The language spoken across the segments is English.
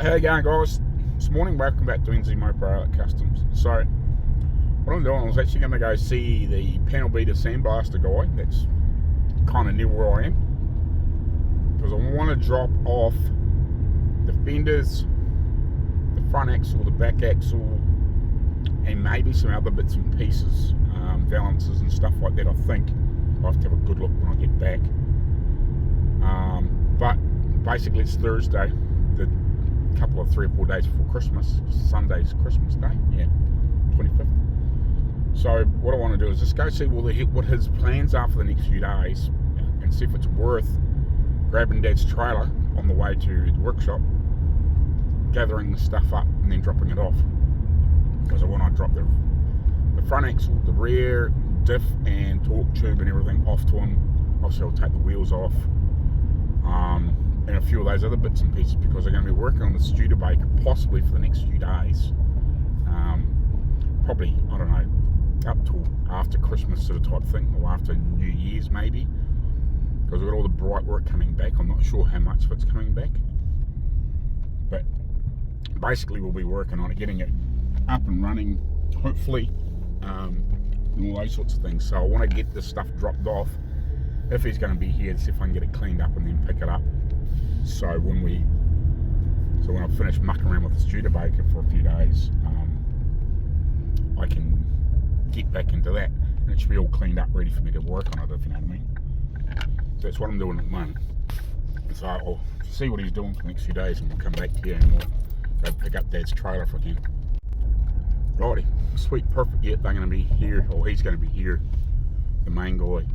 How you going, guys? This morning, welcome back to NZ Mopro Kustoms. So, what I'm doing, I was actually going to go see the panel beater sandblaster guy that's kind of near where I am, because I want to drop off the fenders, the front axle, the back axle, and maybe some other bits and pieces, balances and stuff like that. I think I'll have to have a good look when I get back. But basically, it's Thursday, the couple of 3 or 4 days before Christmas. Sunday's Christmas Day, yeah, 25th. So what I want to do is just go see what his plans are for the next few days, and see if it's worth grabbing Dad's trailer on the way to the workshop, gathering the stuff up and then dropping it off. Because I want to drop the front axle, the rear diff and torque tube and everything off to him. Obviously I'll take the wheels off, and a few of those other bits and pieces, because I'm going to be working on the Studebaker possibly for the next few days. Probably, I don't know, up till after Christmas sort of type thing, or after New Year's maybe, because we've got all the bright work coming back. I'm not sure how much of it's coming back, but basically we'll be working on it, getting it up and running, hopefully, and all those sorts of things. So I want to get this stuff dropped off if he's going to be here, to see if I can get it cleaned up and then pick it up. So when I finish mucking around with the Studebaker for a few days, I can get back into that, and it should be all cleaned up, ready for me to work on it, if you know what I mean. So that's what I'm doing at the moment. So I'll see what he's doing for the next few days, and we'll come back here and we'll go pick up Dad's trailer if I can. Righty, sweet, perfect. Yeah, they're going to be here, or he's going to be here, the main guy,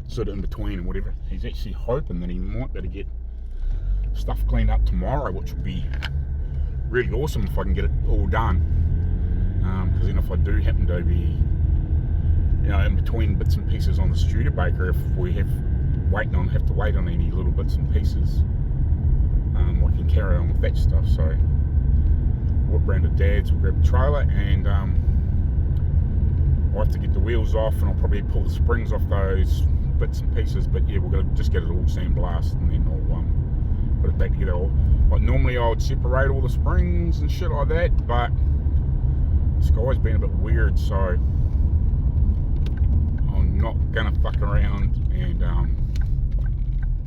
sort of in between and whatever. He's actually hoping that he might be able to get stuff cleaned up tomorrow, which would be really awesome if I can get it all done. Because then if I do happen to be, in between bits and pieces on the Studebaker, if we have to wait on any little bits and pieces, I can carry on with that stuff. So we'll whip round to Dad's, we'll grab the trailer, and I'll have to get the wheels off, and I'll probably pull the springs off those bits and pieces. But yeah, we're going to just get it all sandblasted, and then I'll put it back together. Like normally I would separate all the springs and shit like that, but this guy's been a bit weird, so I'm not gonna fuck around, and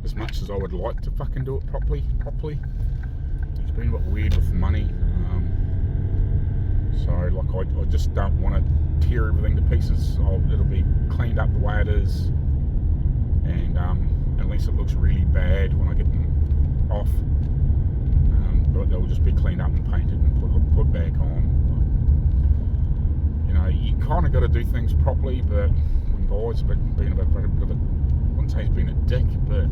as much as I would like to fucking do it properly, he's been a bit weird with the money. So like I just don't want to tear everything to pieces. It'll be cleaned up the way it is, and unless it looks really bad when I get them off, but they'll just be cleaned up and painted and put back on. You kind of got to do things properly, but when guys have been a bit of a, I wouldn't say he's been a dick, but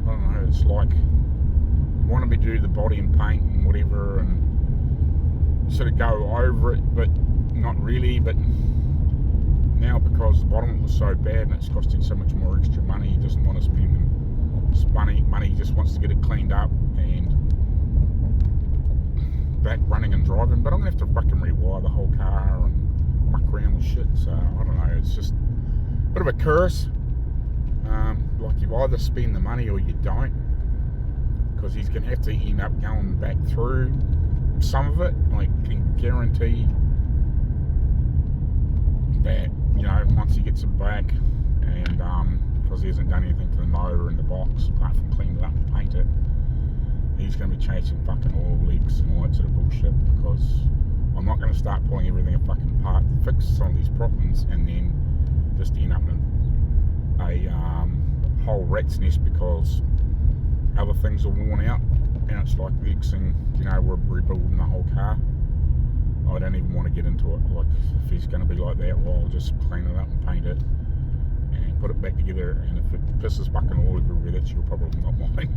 I don't know, it's like you want me to do the body and paint and whatever, and sort of go over it, but not really. But now, because the bottom was so bad and it's costing so much more extra money, he doesn't want to spend money, he just wants to get it cleaned up and back running and driving. But I'm going to have to fucking rewire the whole car and muck around with shit, so I don't know, it's just a bit of a curse. Like, you either spend the money or you don't, because he's going to have to end up going back through some of it. I can guarantee that, once he gets it back, and because he hasn't done anything to the motor and the box apart from clean it up and paint it, he's going to be chasing fucking oil leaks and all that sort of bullshit, because I'm not going to start pulling everything apart to fix some of these problems and then just end up in a whole rat's nest because other things are worn out, and it's like the next thing, we're rebuilding the whole car. I don't even want to get into it. Like, if he's going to be like that, well, I'll just clean it up and paint it and put it back together, and if it pisses fucking all everywhere, that's your problem, not mine.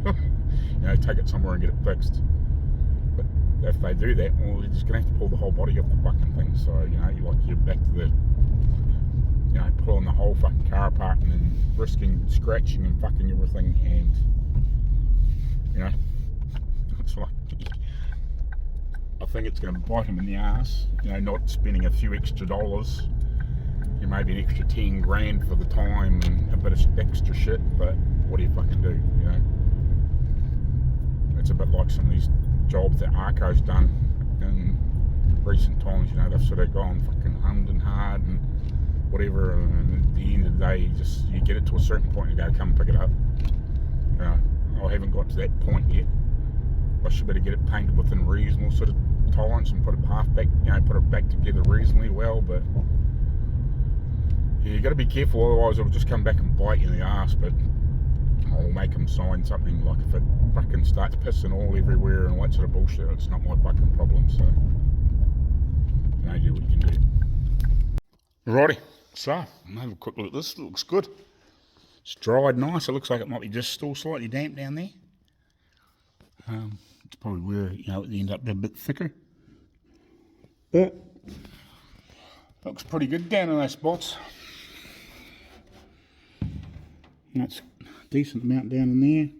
Take it somewhere and get it fixed. But if they do that, well, you're just going to have to pull the whole body off the fucking thing. So, you're back to the, pulling the whole fucking car apart and then risking scratching and fucking everything, and, it's like, I think it's going to bite him in the ass, not spending a few extra dollars, maybe an extra 10 grand for the time and a bit of extra shit, but what do you fucking do, it's a bit like some of these jobs that Arco's done in recent times. You know, they've sort of gone fucking hummed and hard and whatever, and at the end of the day, you get it to a certain point and you go, come and pick it up. I haven't got to that point yet. I should better get it painted within reasonable sort of tolerance and put it half back, you know, put it back together reasonably well. But yeah, you got to be careful, otherwise it'll just come back and bite you in the ass. But I'll make them sign something like, if it fucking starts pissing all everywhere and all that sort of bullshit, it's not my fucking problem. So you know, do what you can do. Alrighty, so I'll have a quick look at this. It looks good. It's dried nice. It looks like it might be just still slightly damp down there. It's probably where, you know, it ends up a bit thicker. But looks pretty good down in those spots. That's a decent amount down in there.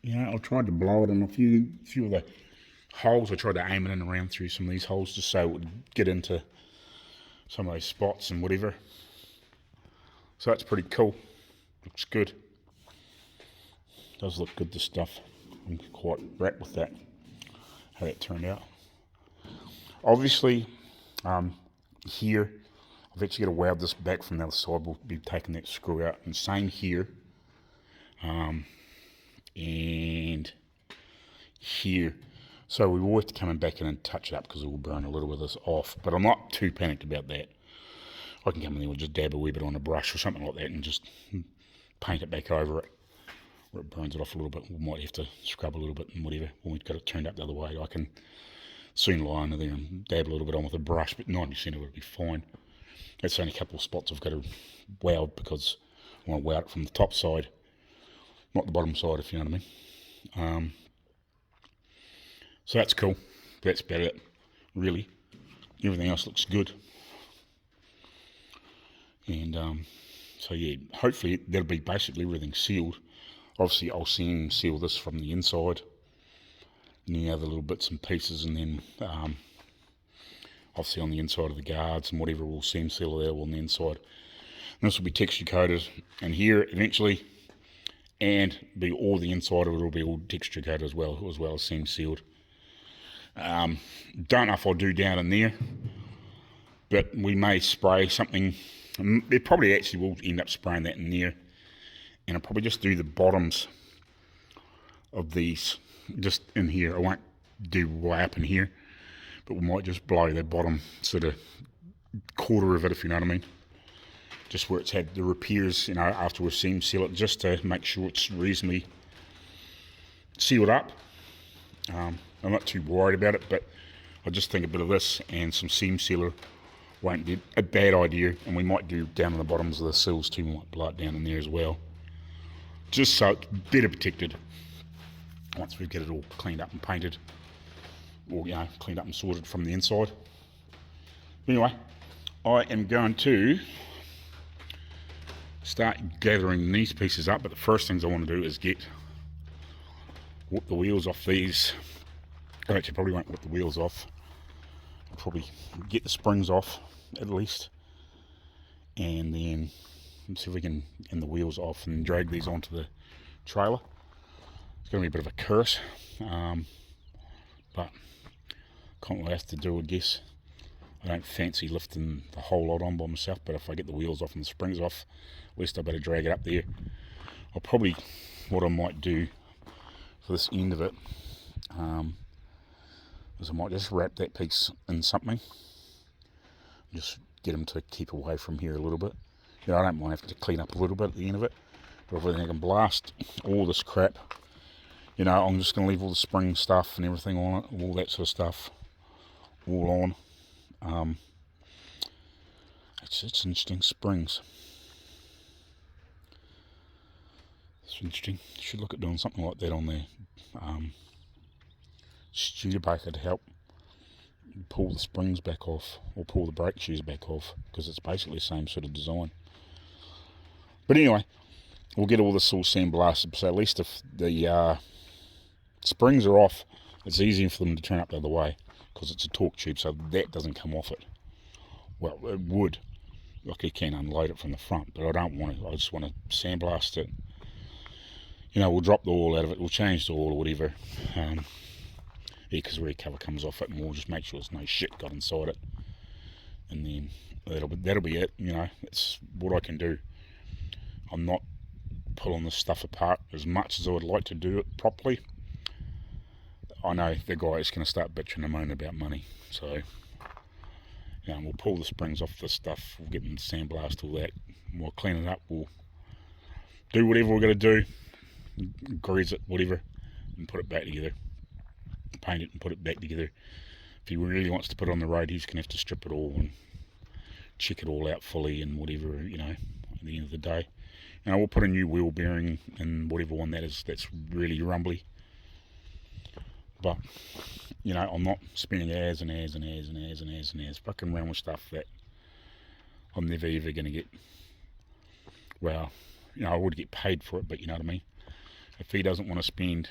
You know, I tried to blow it in a few of the holes. I tried to aim it in around through some of these holes just so it would get into some of those spots and whatever. So that's pretty cool. Looks good. Does look good, this stuff. I'm quite wrapped with that, how that turned out. Obviously, here, I've actually got to weld this back from the other side. We'll be taking that screw out, and same here. And here. So we will have to come back in and touch it up because it will burn a little bit of this off. But I'm not too panicked about that. I can come in there and just dab a wee bit on a brush or something like that and just paint it back over it, where it burns it off a little bit. We might have to scrub a little bit and whatever when we've got it turned up the other way. I can soon lie under there and dab a little bit on with a brush, but 90% of it will be fine. It's only a couple of spots I've got to weld because I want to weld it from the top side, not the bottom side, if you know what I mean. So that's cool. That's about it, really. Everything else looks good. And so yeah, hopefully that'll be basically everything sealed. Obviously I'll seal this from the inside and the other little bits and pieces, and then obviously on the inside of the guards and whatever, we'll seal there on the inside. And this will be texture coated, and here eventually, and be all the inside of it will be all texture coated as well as seam sealed. Don't know if I'll do down in there, but we may spray something. It probably actually will end up spraying that in there, and I'll probably just do the bottoms of these just in here. I won't do way up in here, but we might just blow the bottom sort of quarter of it, if you know what I mean, just where it's had the repairs, you know, after we seam seal it, just to make sure it's reasonably sealed up. I'm not too worried about it, but I just think a bit of this and some seam sealer won't be a bad idea, and we might do down on the bottoms of the seals too. We might blow it down in there as well, just so it's better protected once we get it all cleaned up and painted, or you know, cleaned up and sorted from the inside. Anyway, I am going to start gathering these pieces up, but the first things I want to do is whip the wheels off these. I actually probably won't whip the wheels off. I'll probably get the springs off at least, and then see if we can end the wheels off and drag these onto the trailer. It's going to be a bit of a curse, but can't really have to do, I guess. I don't fancy lifting the whole lot on by myself, but if I get the wheels off and the springs off, at least I better drag it up there. I'll probably, what I might do for this end of it, is I might just wrap that piece in something, just get them to keep away from here a little bit. You know, I don't mind having to clean up a little bit at the end of it, but if I can blast all this crap, you know, I'm just going to leave all the spring stuff and everything on it, all that sort of stuff, all on. It's interesting, springs. It's interesting. Should look at doing something like that on there. Studebaker to help pull the springs back off, or pull the brake shoes back off, because it's basically the same sort of design. But anyway, we'll get all this all sandblasted, so at least if the springs are off, it's easier for them to turn up the other way, because it's a torque tube, so that doesn't come off it. Well, it would, like you can unload it from the front, but I don't want to. I just want to sandblast it, you know, we'll drop the oil out of it, we'll change the oil or whatever. Yeah, because the rear cover comes off it, and we'll just make sure there's no shit got inside it. And then that'll be it, you know. That's what I can do. I'm not pulling this stuff apart as much as I would like to do it properly. I know the guy is going to start bitching and moaning about money, so you know, we'll pull the springs off this stuff, we'll get them to sandblast, all that, we'll clean it up, we'll do whatever we're going to do, grease it, whatever, and put it back together, paint it and put it back together. If he really wants to put it on the road, he's going to have to strip it all and check it all out fully and whatever, you know, at the end of the day. You know, we'll put a new wheel bearing in whatever one that is that's really rumbly. But, you know, I'm not spending hours and hours and hours and hours and hours and hours fucking around with stuff that I'm never ever going to get. Well, you know, I would get paid for it, but you know what I mean? If he doesn't want to spend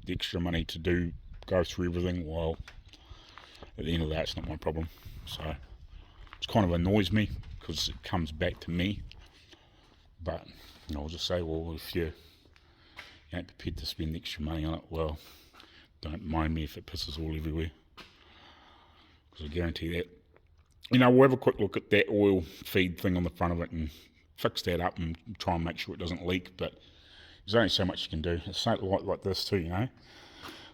the extra money to go through everything, well, at the end of that, it's not my problem. So, it kind of annoys me because it comes back to me. But, you know, I'll just say, well, if you ain't prepared to spend extra money on it, well, don't mind me if it pisses all everywhere, because I guarantee that. You know, we'll have a quick look at that oil feed thing on the front of it and fix that up and try and make sure it doesn't leak, but there's only so much you can do. It's something like this too, you know.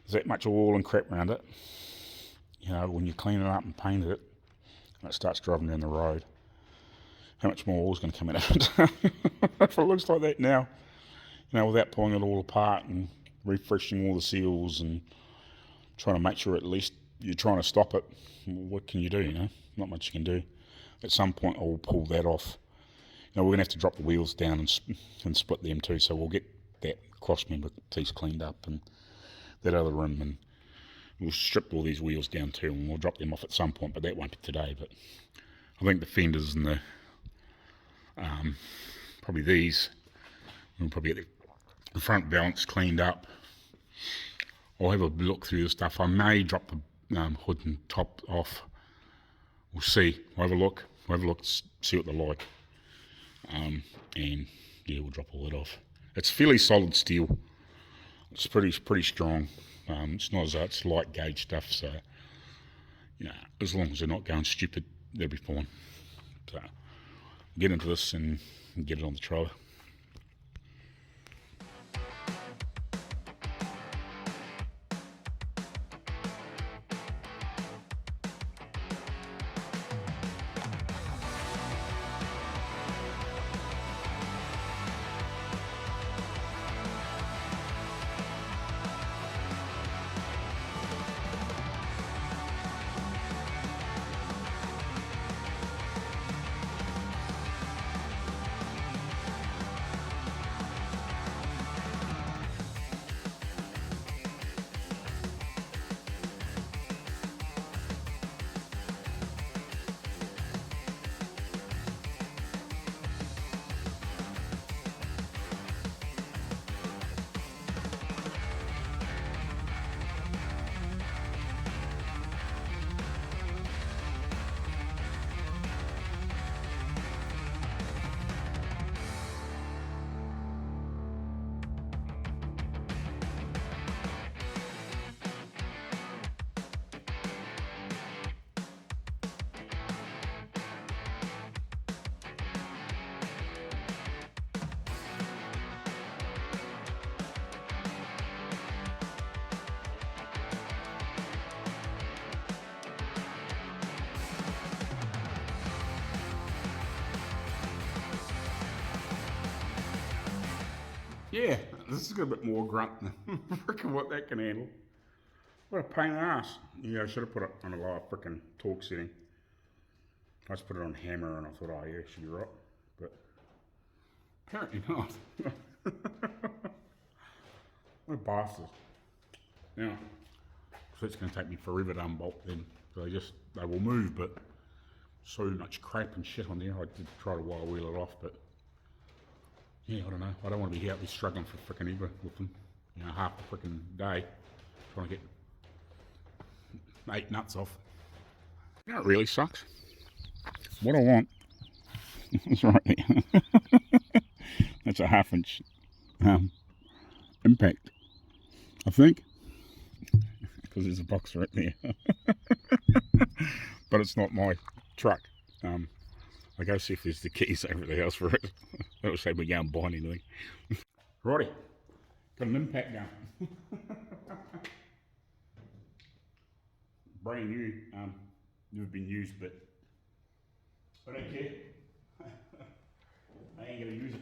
There's that much oil and crap around it. You know, when you clean it up and paint it, and it starts driving down the road, how much more oil is going to come out of it? If it looks like that now, you know, without pulling it all apart and refreshing all the seals and trying to make sure at least you're trying to stop it, what can you do, you know? Not much you can do. At some point I'll pull that off. You know, we're going to have to drop the wheels down and split them too, so we'll get that cross member piece cleaned up and that other rim, and we'll strip all these wheels down too, and we'll drop them off at some point, but that won't be today. But I think the fenders and the probably these, we'll probably get the front balance cleaned up. I'll have a look through the stuff. I may drop the hood and top off. We'll see. We'll have a look, see what they're like. And yeah, we'll drop all that off. It's fairly solid steel. It's pretty strong. It's not as though it's light gauge stuff, so you know, as long as they're not going stupid, they'll be fine. So get into this and get it on the trailer. Yeah, this has got a bit more grunt than frickin' what that can handle. What a pain in the ass. Yeah, I should have put it on a lower frickin' torque setting. I just put it on hammer and I thought, oh yeah, it should be right. But apparently not. What a bastard. Now, so it's going to take me forever to unbolt them. So they will move, but so much crap and shit on there. I did try to wire wheel it off, but yeah, I don't know. I don't want to be out there struggling for frickin' ever with them. You know, half the frickin' day trying to get 8 nuts off. You know, it really sucks. What I want is right there. That's a 1/2 inch impact, I think, because there's a box right there. But it's not my truck. I go see if there's the keys over the house for it. That'll save me going behind anything. Righty, got an impact going. Brand new, never been used, but I don't care. I ain't gonna use it.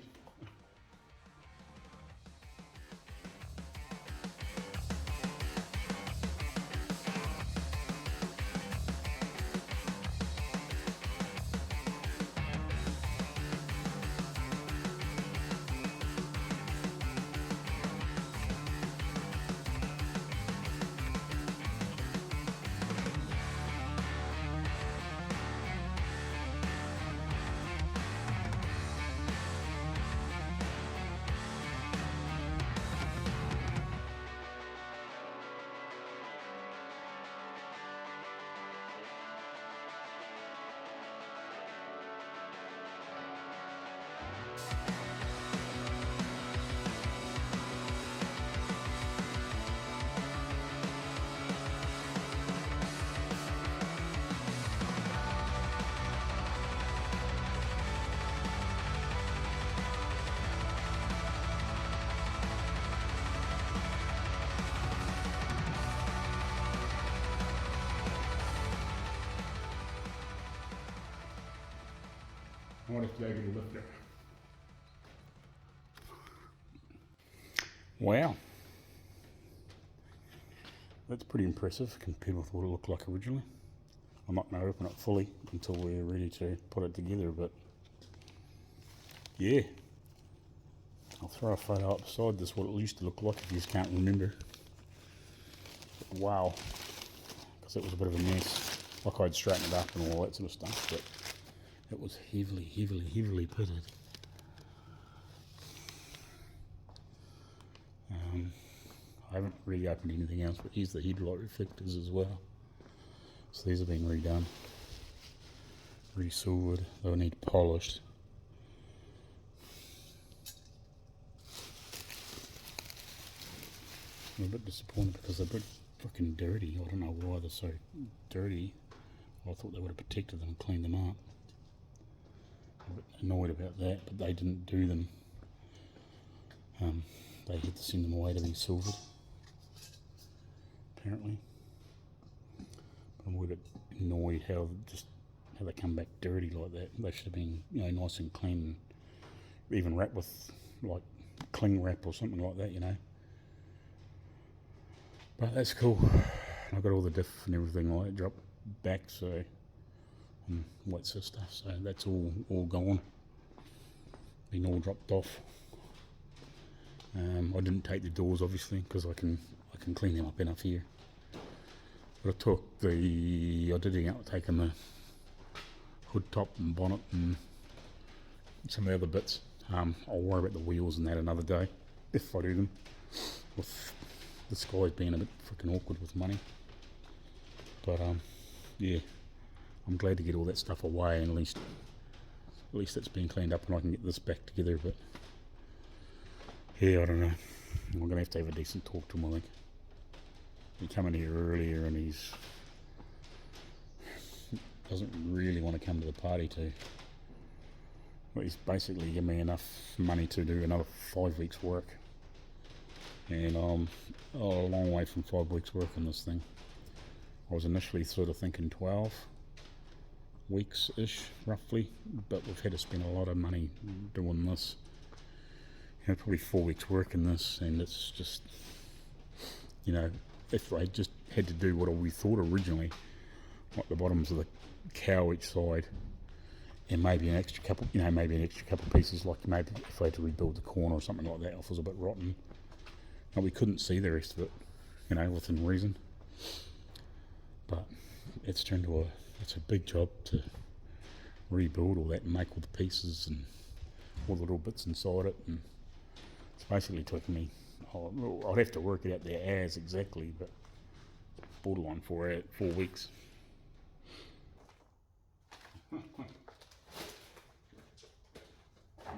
I want to take a lift it. Wow. That's pretty impressive compared with what it looked like originally. I'm not going to open it fully until we're ready to put it together, but yeah. I'll throw a photo up beside this, what it used to look like if you just can't remember. But wow. Because it was a bit of a mess. Like I'd straighten it up and all that sort of stuff, but it was heavily pitted. I haven't really opened anything else, but here's the headlight reflectors as well. So these have been redone, re-silvered. They'll need polished. I'm a bit disappointed because they're a bit fucking dirty. I don't know why they're so dirty. I thought they would have protected them and cleaned them up. I'm a bit annoyed about that, but they didn't do them. They had to send them away to be silvered, apparently. But I'm a bit annoyed how they come back dirty like that. They should have been, you know, nice and clean, and even wrapped with like cling wrap or something like that, you know. But that's cool. I got all the diff and everything like that dropped back, so and all sort of stuff. So that's all gone. Been all dropped off. I didn't take the doors obviously because I can clean them up enough here. But I did take them the hood top and bonnet and some of the other bits. I'll worry about the wheels and that another day if I do them. With the skies being a bit freaking awkward with money. But yeah, I'm glad to get all that stuff away and at least it's been cleaned up and I can get this back together. But yeah, I don't know. I'm going to have a decent talk to him, I think. He came in here earlier and he doesn't really want to come to the party too. But he's basically given me enough money to do another 5 weeks work. And I'm a long way from 5 weeks work on this thing. I was initially sort of thinking 12 weeks-ish, roughly. But we've had to spend a lot of money doing this. You know, probably 4 weeks work in this, and it's just, you know, if I just had to do what we thought originally, like the bottoms of the cow each side, and maybe an extra couple, you know, pieces, like maybe if I had to rebuild the corner or something like that, if it was a bit rotten. And we couldn't see the rest of it, you know, within reason. But it's turned to it's a big job to rebuild all that and make all the pieces and all the little bits inside it, and it's basically taken me, I'd have to work it out there as exactly, but borderline 4 weeks. I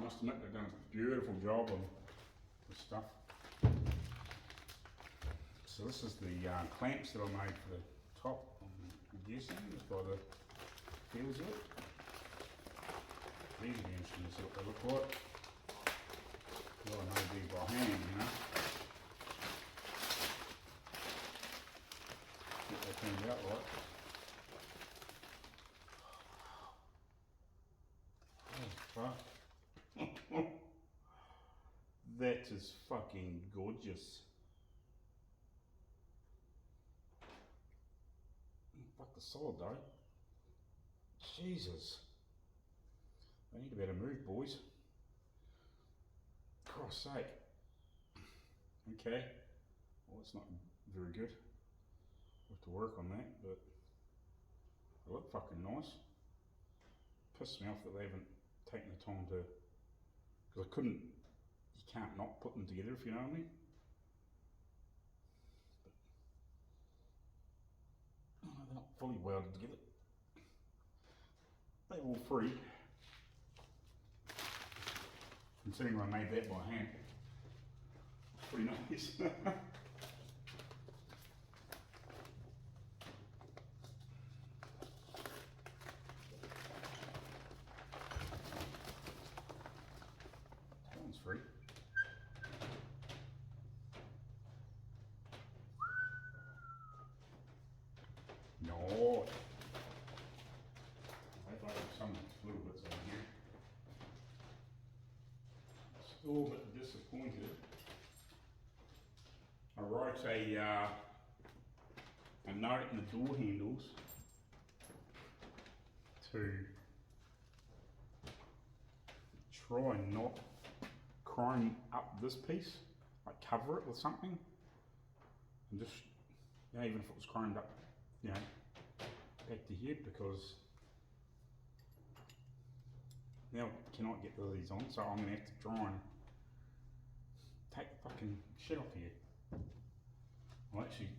must admit they've done a beautiful job on the stuff. So this is the clamps that I made for the top, I'm guessing, just by the feels of it. These are interesting to see what they look like. Well, I know these by hand, you know. What they turned out like. Oh, fuck. That is fucking gorgeous. Fuck the solid though. Jesus. I need a better move, boys. Christ's sake. Okay. Well, it's not very good. We'll have to work on that, but they look fucking nice. Pissed me off that they haven't taken the time to, because I couldn't, you can't not put them together if you know what I mean. But, oh, they're not fully welded together. They're all three. Considering I made that by hand. It's pretty nice. That one's free. No. I have some fluid bits on here. Still a bit disappointed. I wrote a note in the door handles to try and not chrome up this piece, like cover it with something, and just, you know, even if it was chromed up, you know, back to here, because now I cannot get these on, so I'm going to have to try and take the fucking shit off here. I'll actually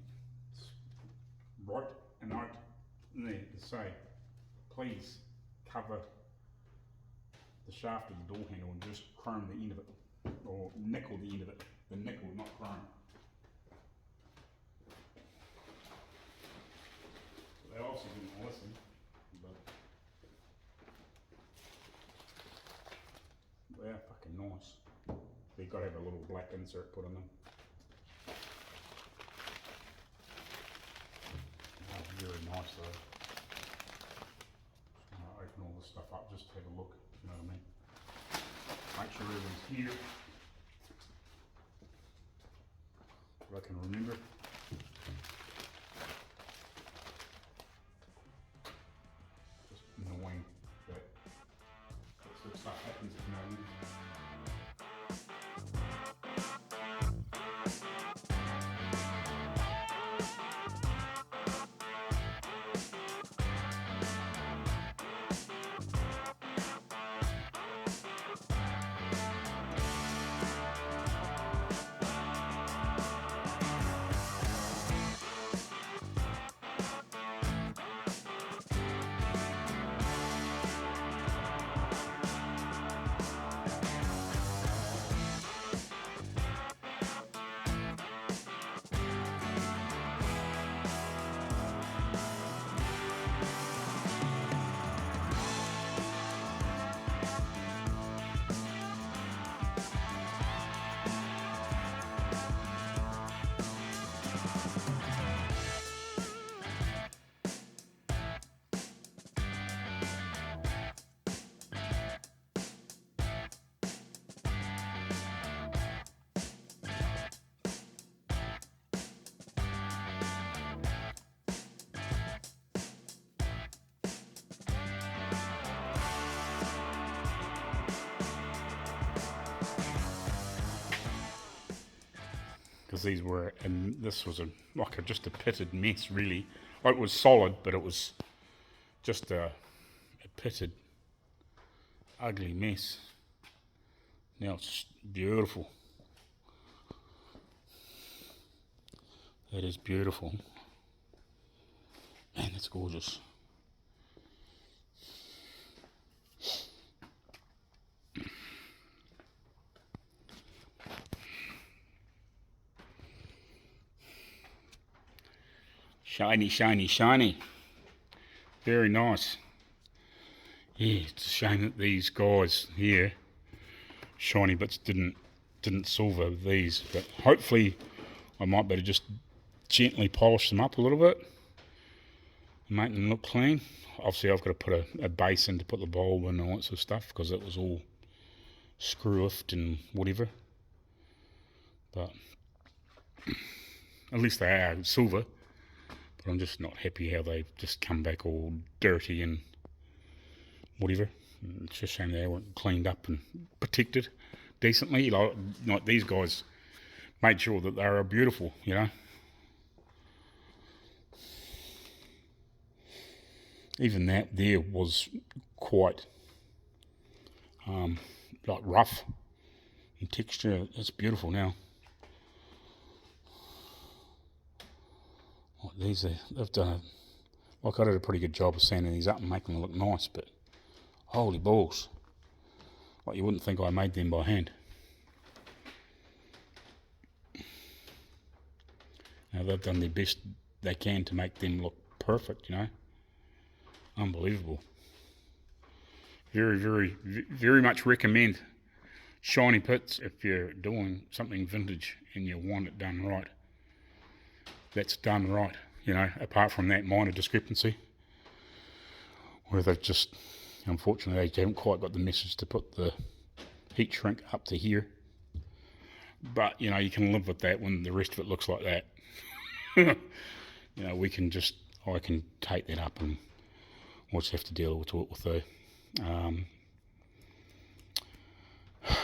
write a note in there to say, please cover the shaft of the door handle and just chrome the end of it, or nickel the end of it. The nickel, not chrome. They obviously didn't listen, but they're fucking nice. They've got to have a little black insert put on them. Oh, very nice though. Just gonna open all this stuff up just to have a look, if you know what I mean. Make sure everything's here. If I can remember. Just annoying that sort of stuff happens at the moment. Because these were, and this was just a pitted mess really. Like, it was solid, but it was just a pitted, ugly mess. Now it's beautiful. That is beautiful. Man, that's gorgeous. Shiny, shiny, shiny. Very nice. Yeah, it's a shame that these guys here, shiny bits, didn't silver these, but hopefully I might better just gently polish them up a little bit, make them look clean. Obviously I've got to put a base in to put the bulb in and all that sort of stuff, because it was all screw-offed and whatever. But at least they are silver. But I'm just not happy how they just come back all dirty and whatever. It's just a shame they weren't cleaned up and protected decently. Like these guys made sure that they were beautiful, you know. Even that there was quite like rough in texture. It's beautiful now. Like these, they've done like I did a pretty good job of sanding these up and making them look nice, but holy balls, like you wouldn't think I made them by hand. Now they've done their best they can to make them look perfect, you know. Unbelievable. Very, very, very much recommend shiny pits if you're doing something vintage and you want it done right. That's done right, you know, apart from that minor discrepancy where they've just, unfortunately, they haven't quite got the message to put the heat shrink up to here. But, you know, you can live with that when the rest of it looks like that. You know, I can take that up and we'll just have to deal with it with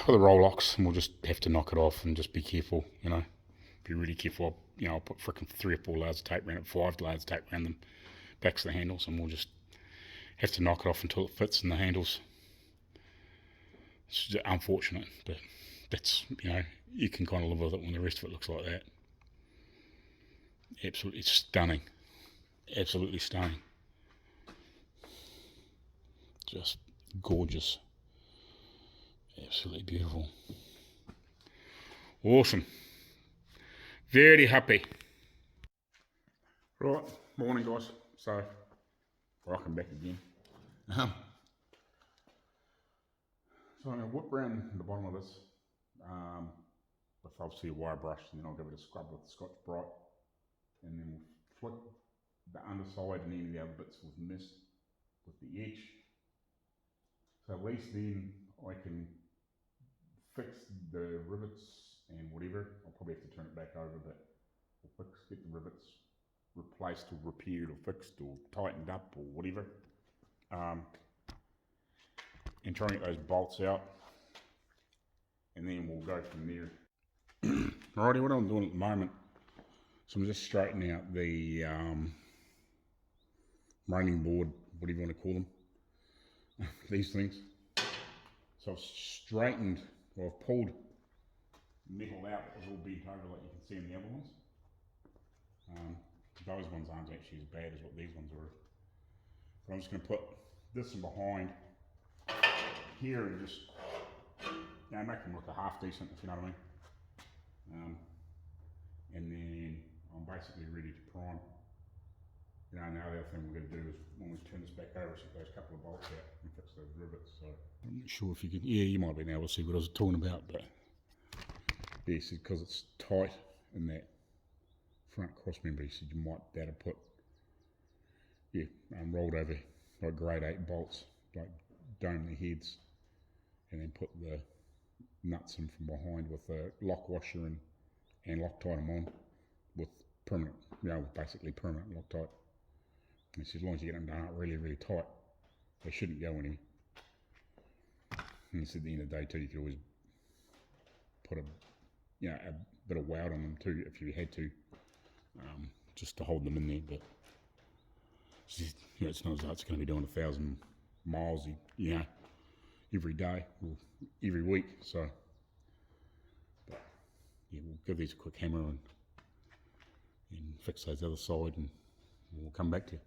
the roll-locks, and we'll just have to knock it off and just be careful, you know. Be really careful. You know, I'll put frickin' 3 or 4 layers of tape around it, 5 layers of tape around the backs of the handles, and we'll just have to knock it off until it fits in the handles. It's unfortunate, but that's, you know, you can kind of live with it when the rest of it looks like that. Absolutely stunning. Absolutely stunning. Just gorgeous. Absolutely beautiful. Awesome. Very happy. Right, morning guys. So, welcome back again. So I'm going to whip around the bottom of this with obviously a wire brush, and then I'll give it a scrub with Scotch Brite, and then we'll flick the underside and any of the other bits we've missed with the edge. So at least then I can fix the rivets and whatever. I'll probably have to turn it back over, but we'll get the rivets replaced or repaired or fixed or tightened up or whatever. And try and get those bolts out, and then we'll go from there. Alrighty, what I'm doing at the moment, so I'm just straightening out the running board, whatever you want to call them, these things. So I've straightened, or I've pulled metal out that was all bent over like you can see in the other ones. Those ones aren't actually as bad as what these ones are. But I'm just going to put this one behind here and just, you know, make them look a half decent, if you know what I mean. And then I'm basically ready to prime. You know, now the other thing we're going to do is when we turn this back over, so those couple of bolts out and fix those rivets. So I'm not sure if you can, yeah, you might be able to see what I was talking about, but yes, because it's tight in that front cross member, you said you might be able to put, yeah, rolled over like grade 8 bolts, like dome the heads, and then put the nuts in from behind with a lock washer and Loctite them on with permanent, you know, basically permanent Loctite. And so as long as you get them done out really, really tight, they shouldn't go anywhere. And at the end of the day too, you could always put a bit of weld on them too if you had to, just to hold them in there. But it's, just, you know, it's not as though it's going to be doing 1,000 miles, you know, every day or every week. So, but yeah, we'll give these a quick hammer and fix those other side, and we'll come back to you.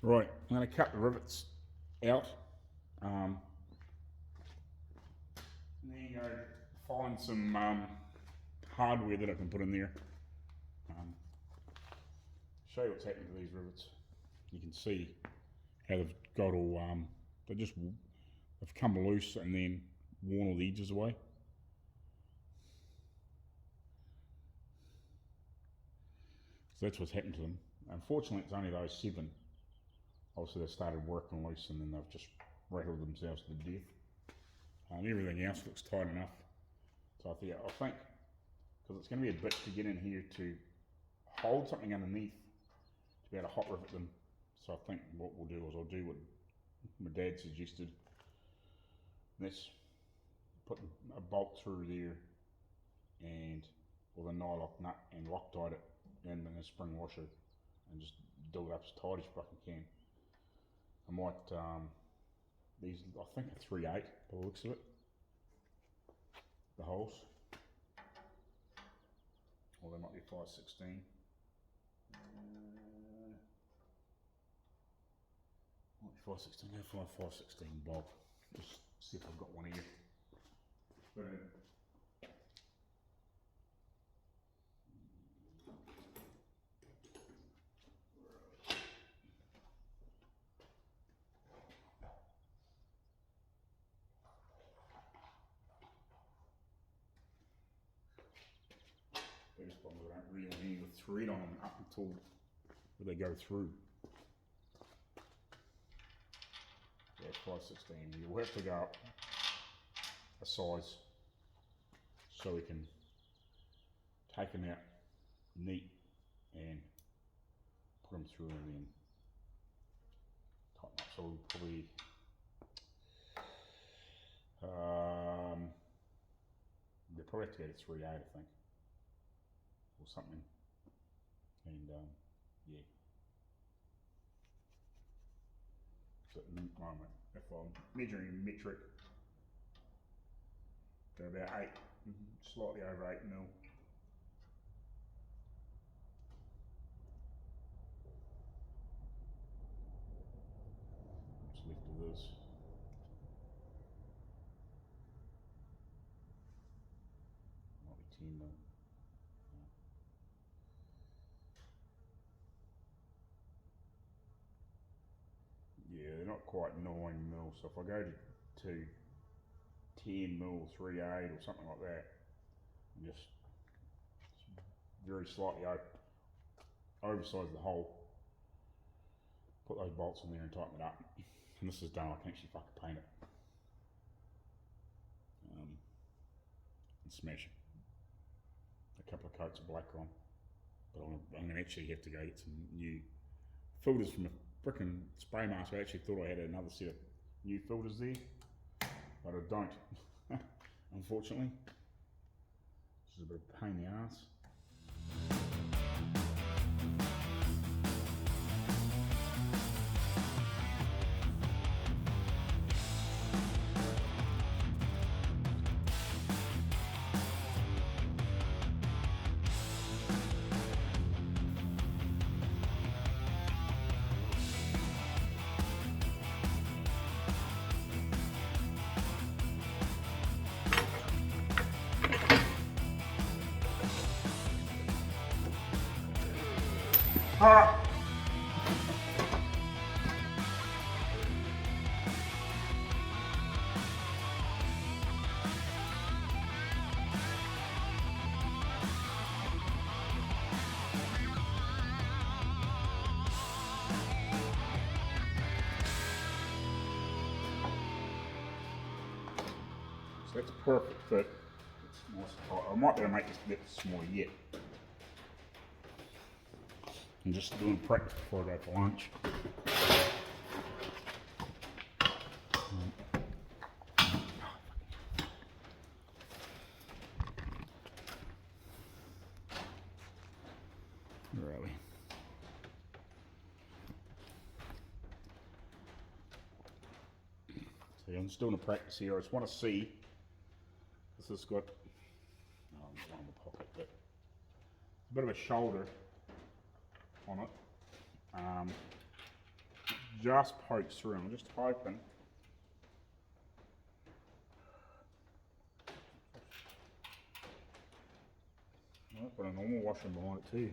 Right, I'm going to cut the rivets out. And then go find some hardware that I can put in there. Show you what's happening to these rivets. You can see how they've got all, they've come loose and then worn all the edges away. So that's what's happened to them. Unfortunately, it's only those 7. Obviously, they started working loose and then they've just rattled themselves to death. Everything else looks tight enough. So I think because it's going to be a bit to get in here to hold something underneath to be able to hot rivet them. So I think what we'll do is I'll do what my dad suggested. Let's put a bolt through there and with a nylock nut and Loctite it in a spring washer and just do it up as tight as I can. I might, these I think are 3/8 by the looks of it, the holes, or they might be 5/16. Might be 5/16, go for 5/16 bolt. Just see if I've got one here. But biggest problem is I don't really need the thread on them up until they go through. Yeah, 5/16. You'll have to go up a size so we can take them out neat and put them through and then tighten up. So we'll probably they probably have to go to 3/8, I think, or something. And yeah. So at the moment, if I'm measuring metric, they're about 8, slightly over 8 mil. What's left of this? Might be 10 mil. Yeah, they're not quite 9 mil. So if I go to 10 mil, 3/8 or something like that, and just very slightly oversize the hole, put those bolts in there and tighten it up. And this is done, I can actually fucking paint it. And smash it. A couple of coats of black on. But I'm going to actually have to go get some new filters from a frickin' spray master. I actually thought I had another set of new filters there, but I don't, unfortunately. This is a bit of a pain in the ass. Ah. So that's a perfect fit. It's nice and tight. I might be able to make this a bit smaller yet. I'm just doing practice before I go for lunch. Where are we? So I'm just doing a practice here. I just want to see. This has got, I'm not in the pocket, but a bit of a shoulder on it. just pokes through. I'm just hoping. I've got a normal washer behind it too.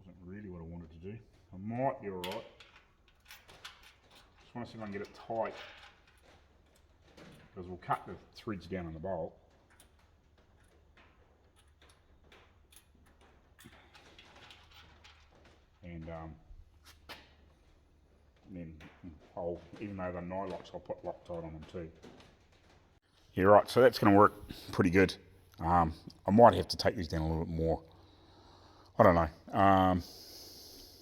Wasn't really what I wanted to do. I might be alright. Just want to see if I can get it tight. Because we'll cut the threads down on the bolt. And then even though they're nylocks, I'll put Loctite on them too. Yeah, right, so that's going to work pretty good. I might have to take these down a little bit more. I don't know.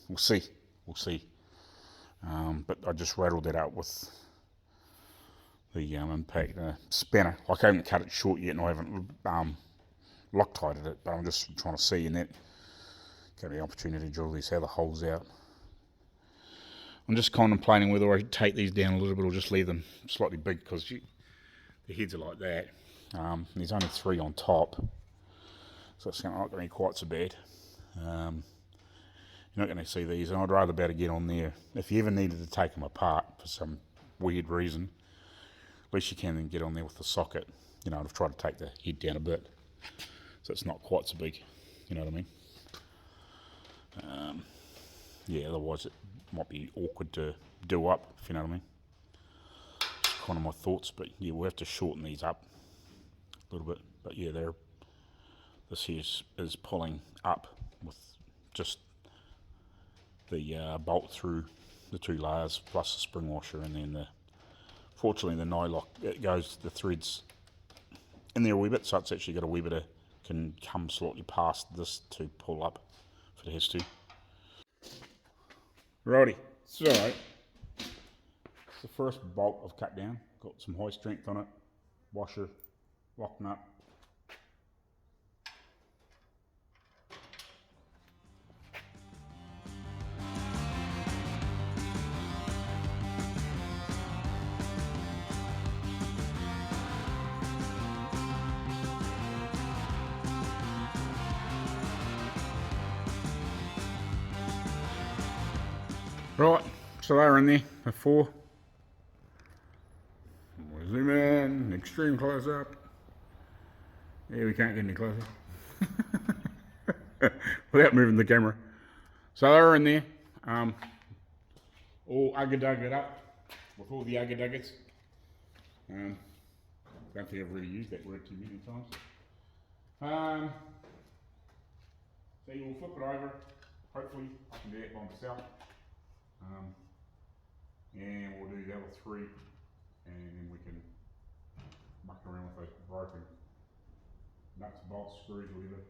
We'll see. We'll see. But I just rattled that out with the impact spanner. Like I haven't cut it short yet and I haven't Loctited it, but I'm just trying to see, and that gave me the opportunity to drill these other holes out. I'm just contemplating whether I take these down a little bit or just leave them slightly big, because the heads are like that. There's only 3 on top, so it's not going to be quite so bad. You're not going to see these, and I'd rather be able to get on there. If you ever needed to take them apart for some weird reason, at least you can then get on there with the socket. You know, I've tried to take the head down a bit, so it's not quite so big, you know what I mean? Yeah, otherwise it might be awkward to do up, if you know what I mean. Just kind of my thoughts, but yeah, we'll have to shorten these up a little bit. But yeah, this here is pulling up with just the bolt through the 2 layers plus the spring washer, and then fortunately the nylock, it goes the threads in there a wee bit, so it's actually got a wee bit of, can come slightly past this to pull up if it has to. Righty, so it's the first bolt I've cut down. Got some high strength on it, washer, lock nut. Right, so they're in there, the 4. We'll zoom in, extreme close up. Yeah, we can't get any closer. Without moving the camera. So they're in there, all ugga-duggered up with all the ugga-duggers. Don't think I've really used that word too many times. So you'll flip it over. Hopefully I can do that by myself. And we'll do the other 3, and then we can muck around with those broken nuts, bolts, screws, whatever.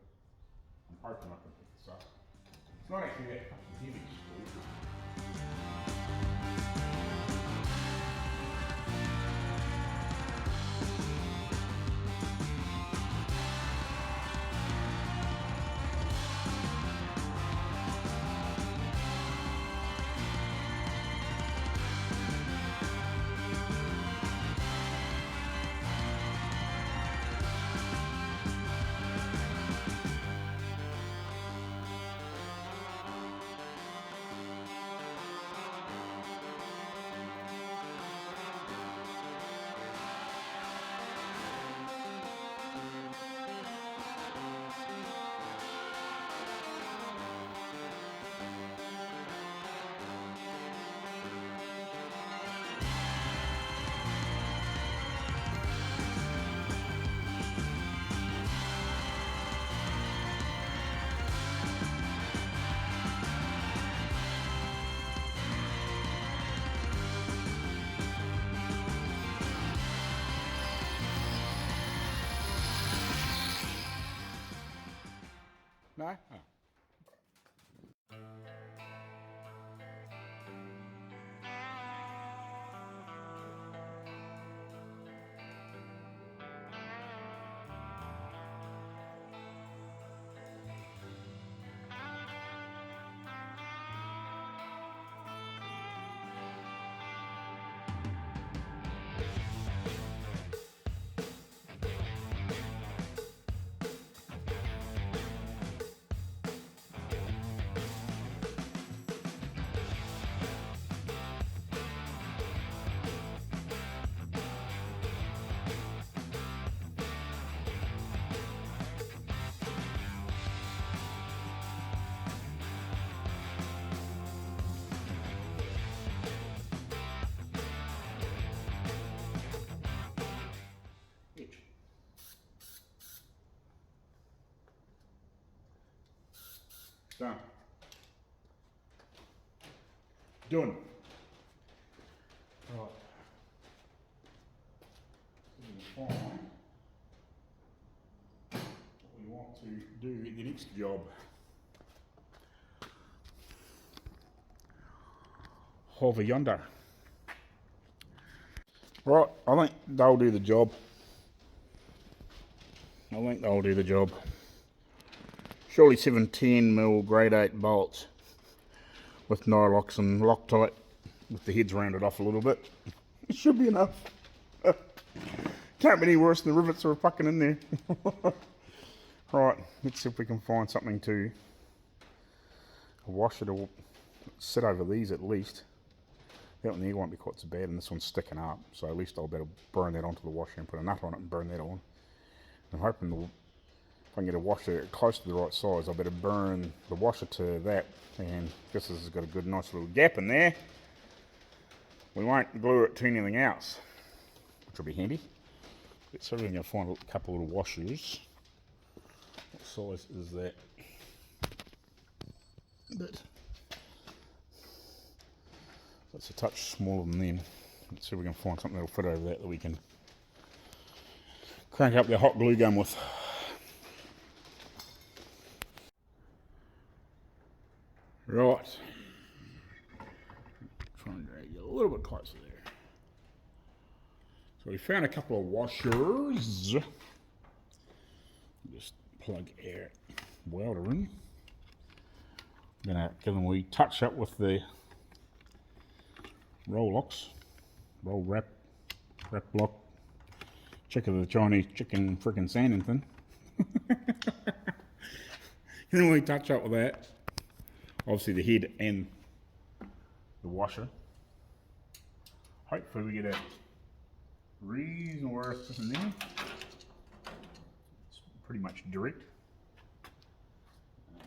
I'm hoping I can pick this up. It's not actually that fucking heavy screw. No? Oh. Done. Done. Right. Fine. What we want to do in the next job. Over yonder. Right, I think they'll do the job. Surely 710mm grade 8 bolts with nylocks and Loctite with the heads rounded off a little bit. It should be enough. Can't be any worse than the rivets are fucking in there. Right, let's see if we can find something to wash it or sit over these at least. That one there won't be quite so bad, and this one's sticking up, so at least I'll better burn that onto the washer and put a nut on it and burn that on. I'm hoping if I can get a washer close to the right size, I'll better burn the washer to that, and this has got a good nice little gap in there. We won't glue it to anything else, which will be handy. Let's see if we can find a couple of little washers. What size is that? But that's a touch smaller than them. Let's see if we can find something that'll fit over that we can crank up the hot glue gun with. Right. Try and drag you a little bit closer there. So we found a couple of washers. Just plug our welder in. I'm going to give them a wee touch up with the roll locks, roll wrap block, check of the Chinese chicken frickin' sanding thing. Then we touch up with that. Obviously the head and the washer. Hopefully we get a reasonable resistance in there. It's pretty much direct.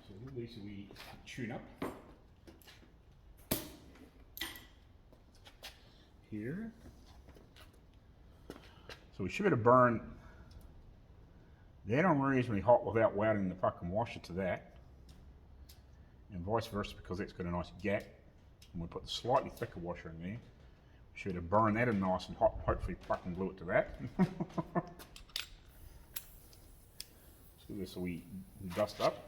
So these we tune up. Here. So we should be able to burn that on reasonably hot without welding the fucking washer to that. And vice versa, because that's got a nice gap. And we put the slightly thicker washer in there. We should be able to burn that in nice and hot and hopefully fucking glue it to that. So this we dust up.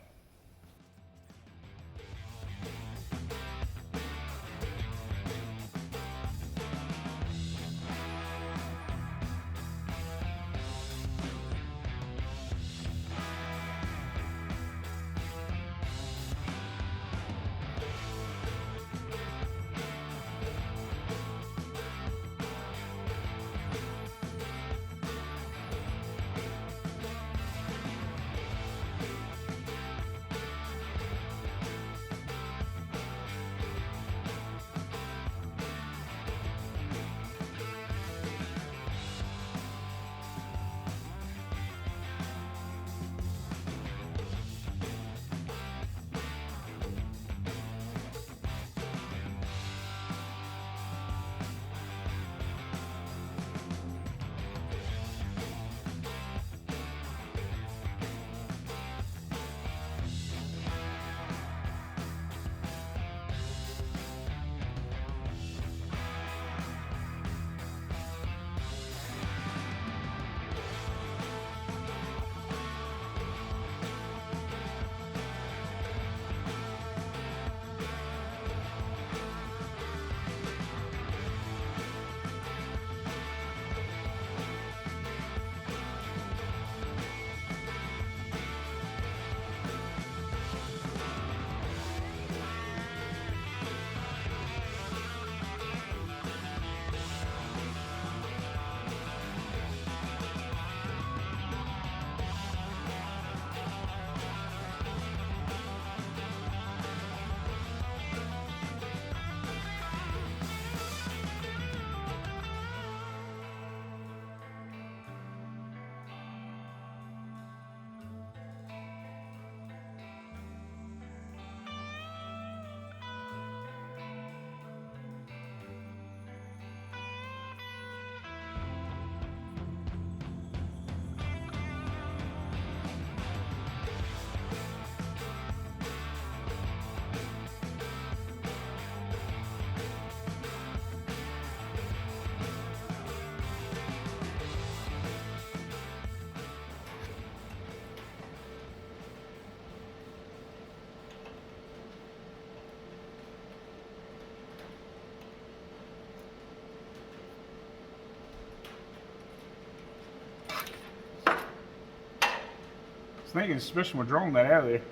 Sneaking suspicion we're drawing that out of there.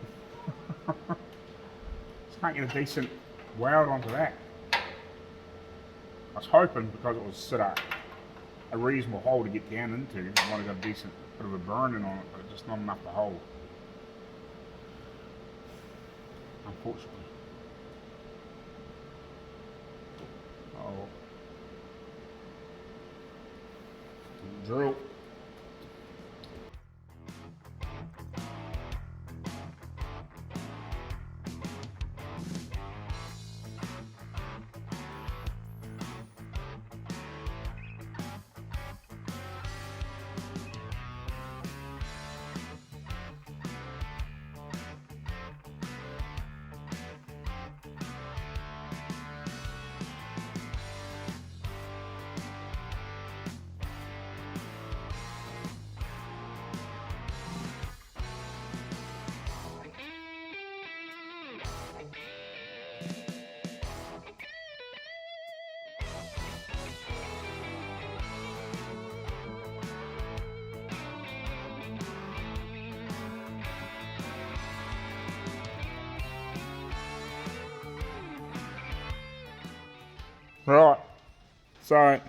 Just can't get a decent weld onto that. I was hoping because it was sort of a reasonable hole to get down into, I might have got a decent bit of a burning on it, but it's just not enough to hold. Unfortunately. Oh. Drill. Right, so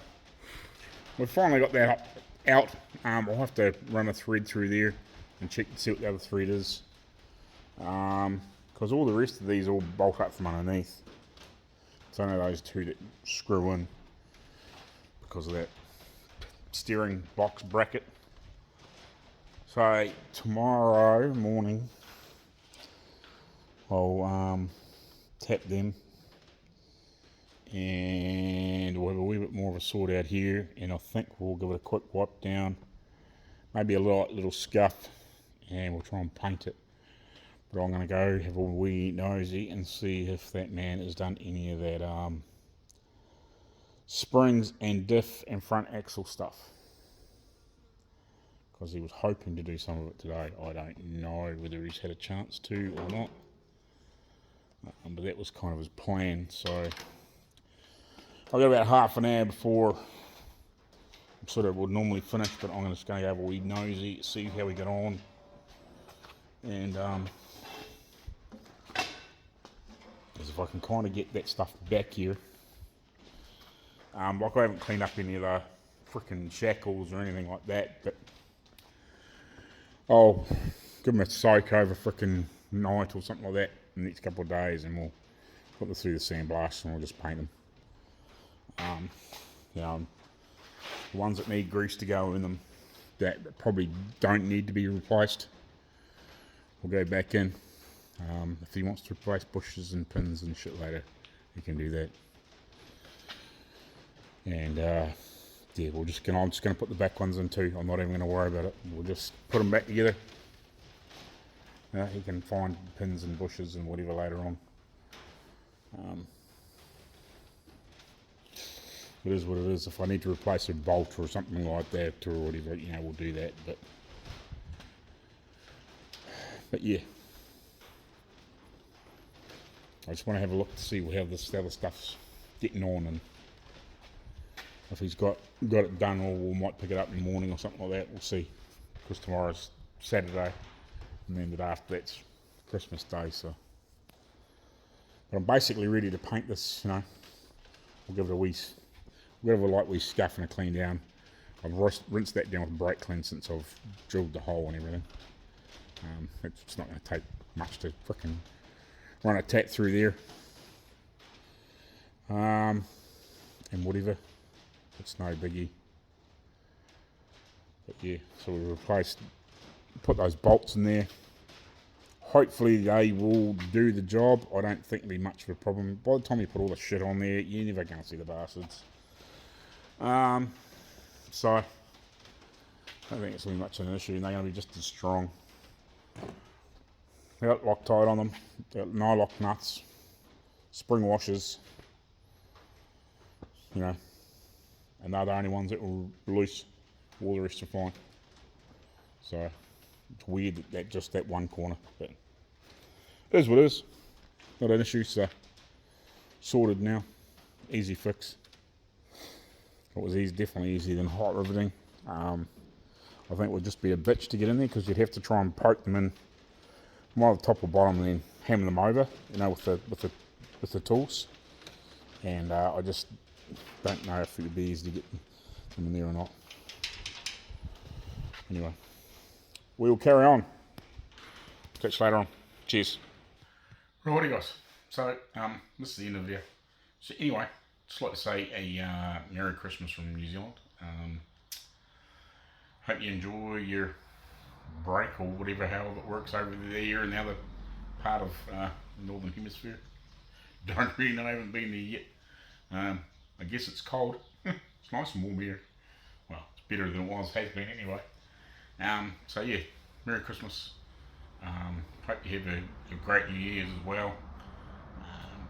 we've finally got that out. I'll have to run a thread through there and check to see what the other thread is. Because all the rest of these all bolt up from underneath. It's only those two that screw in because of that steering box bracket. So tomorrow morning I'll tap them and we'll have a wee bit more of a sort out here, and I think we'll give it a quick wipe down, maybe a little scuff, and we'll try and paint it. But I'm going to go have a wee nosy and see if that man has done any of that springs and diff and front axle stuff, because he was hoping to do some of it today. I don't know whether he's had a chance to or not, but that was kind of his plan. So I've got about half an hour before sort of would normally finish, but I'm just going to have a wee nosy, see how we get on, and as if I can kind of get that stuff back here. Like I haven't cleaned up any of the frickin' shackles or anything like that, but I'll give them a soak over frickin' night or something like that in the next couple of days, and we'll put them through the sandblast and we'll just paint them. You know, the ones that need grease to go in them that probably don't need to be replaced, we'll go back in. If he wants to replace bushes and pins and shit later, he can do that. And yeah, I'm just going to put the back ones in too. I'm not even going to worry about it. We'll just put them back together. He can find pins and bushes and whatever later on. It is what it is. If I need to replace a bolt or something like that or whatever, you know, we'll do that. But yeah, I just want to have a look to see how this other stuff's getting on, and if he's got it done, or we might pick it up in the morning or something like that. We'll see, because tomorrow's Saturday, and then the day after that's Christmas Day. So, but I'm basically ready to paint this. You know, we'll give it a light wee scuff and a clean down. I've rinsed that down with brake clean since I've drilled the hole and everything. It's not going to take much to frickin' run a tap through there. And whatever. It's no biggie. But yeah, so we put those bolts in there. Hopefully they will do the job. I don't think it'll be much of a problem. By the time you put all the shit on there, you're never going to see the bastards. So I don't think it's going to be much of an issue, and they're going to be just as strong. They got Loctite on them, they got nylock nuts, spring washers, you know, and they're the only ones that will release. All the rest are fine. So it's weird that just that one corner, but it is what it is. Not an issue, so sorted now. Easy fix. It was definitely easier than hot riveting. I I think it would just be a bitch to get in there because you'd have to try and poke them in one at the top or bottom and then hammer them over, you know, with the tools. And I just don't know if it would be easy to get them in there or not. Anyway, we'll carry on. Catch you later on. Cheers. Righty guys, so this is the end of the video. So anyway, just like to say a Merry Christmas from New Zealand. Hope you enjoy your break or whatever, however it works over there in the other part of the Northern Hemisphere. Don't really know, I haven't been there yet. I guess it's cold. It's nice and warm here. Well, it's better than it has been anyway. So yeah, Merry Christmas. Hope you have a great New Year's as well.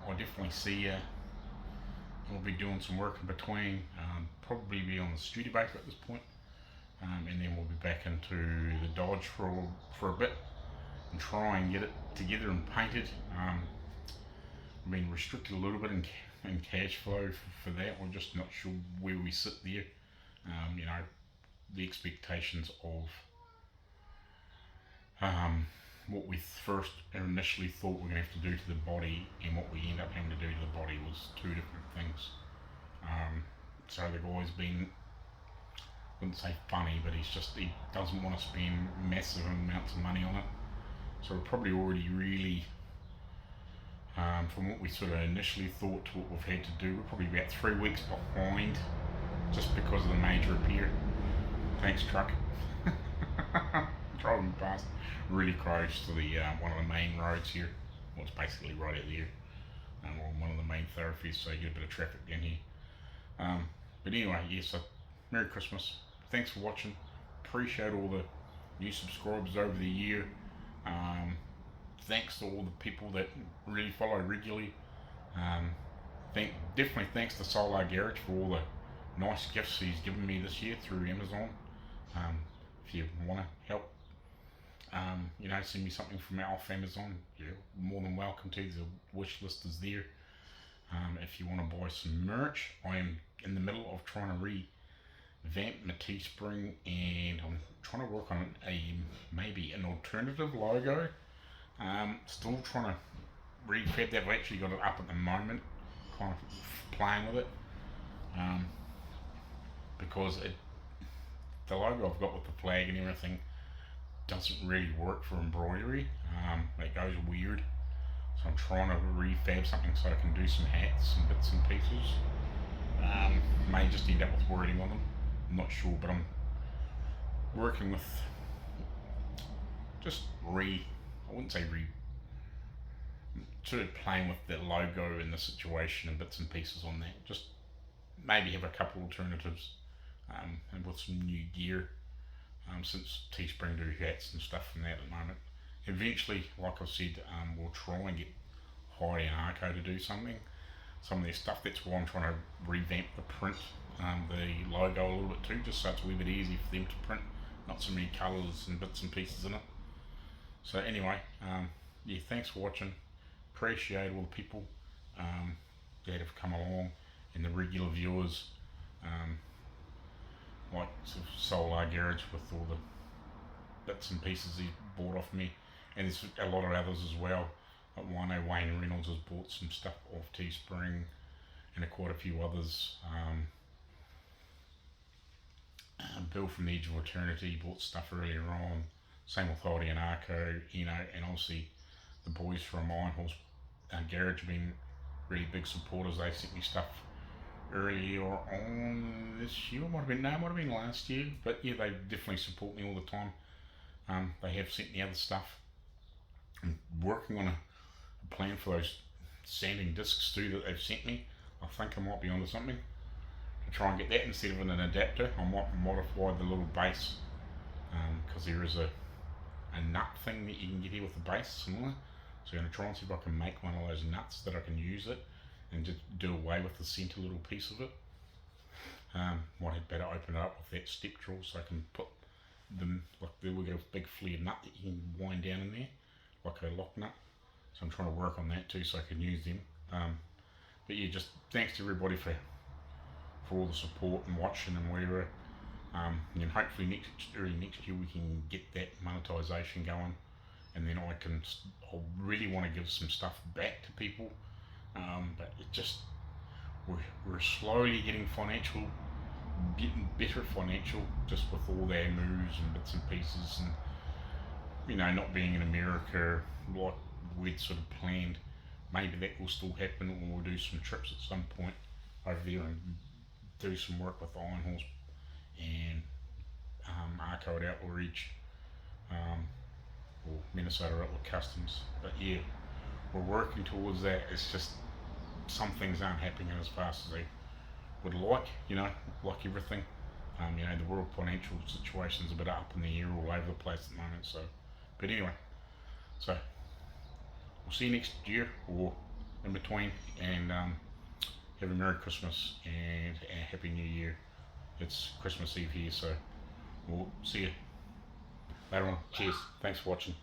I'll definitely see you. We'll be doing some work in between. Probably be on the studio baker at this point. And then we'll be back into the Dodge for a bit and try and get it together and painted. I've been restricted a little bit in cash flow for that. We're just not sure where we sit there. You know, the expectations of what we first initially thought we were going to have to do to the body and what we end up having to do to the body was two different things. So the guy's been, I wouldn't say funny, but he doesn't want to spend massive amounts of money on it. So we're probably already really, from what we sort of initially thought to what we've had to do, we're probably about 3 weeks behind just because of the major repair. Thanks, truck. Driving past really close to the one of the main roads here. Well, it's basically right out there, on one of the main thoroughfares, so you get a bit of traffic down here. But anyway, yeah, so Merry Christmas. Thanks for watching. Appreciate all the new subscribers over the year. Thanks to all the people that really follow regularly. Definitely thanks to Outlaw Garage for all the nice gifts he's given me this year through Amazon. If you want to help, you know, send me something from off Amazon, you're more than welcome to. The wish list is there. If you want to buy some merch, I am in the middle of trying to revamp my Teespring, and I'm trying to work on maybe an alternative logo. Still trying to refab that. I've actually got it up at the moment, kind of playing with it, because the logo I've got with the flag and everything doesn't really work for embroidery. It goes weird, so I'm trying to refab something so I can do some hats and bits and pieces. May just end up with wording on them, I'm not sure, but I'm working with just I wouldn't say sort of playing with the logo and the situation and bits and pieces on that. Just maybe have a couple alternatives, and with some new gear, since Teespring do hats and stuff from that at the moment. Eventually, like I've said, we'll try and get Heidi and Arco to do some of their stuff. That's why I'm trying to revamp the print, the logo a little bit too, just so it's a wee bit easy for them to print, not so many colours and bits and pieces in it. So anyway, yeah, thanks for watching. Appreciate all the people that have come along and the regular viewers, like Outlaw Garage with all the bits and pieces he bought off me, and there's a lot of others as well. Like Wayne Reynolds has bought some stuff off Teespring, and quite a few others. Bill from the Edge of Eternity bought stuff earlier on. Same with Heidi and Arco, you know, and obviously the boys from Ironhead Garage have been really big supporters. They sent me stuff earlier on this year, might have been last year, but yeah, they definitely support me all the time. They have sent me other stuff. I'm working on a plan for those sanding discs too that they've sent me. I think I might be onto something to try and get that instead of an adapter. I might modify the little base, because there is a nut thing that you can get here with the base similar. So I'm going to try and see if I can make one of those nuts that I can use it and just do away with the centre little piece of it. Might have better open it up with that step drill so I can put them, like there we go, big flared nut that you can wind down in there, like a lock nut. So I'm trying to work on that too so I can use them. But yeah, just thanks to everybody for all the support and watching and whatever. And hopefully early next year we can get that monetization going, and then I really want to give some stuff back to people, but it just we're slowly getting better financial, just with all their moves and bits and pieces, and not being in America like we'd sort of planned. Maybe that will still happen, or we'll do some trips at some point over there and do some work with Ironhead and Arco at Outlaw Ridge, or Minnesota Outlaw Kustoms. But yeah, we're working towards that. It's just some things aren't happening as fast as they would like, like everything. The world financial situation's a bit up in the air all over the place at the moment. So, but anyway, so we'll see you next year or in between, and have a Merry Christmas and a Happy New Year. It's Christmas Eve here, so we'll see you later on. Cheers. Thanks for watching.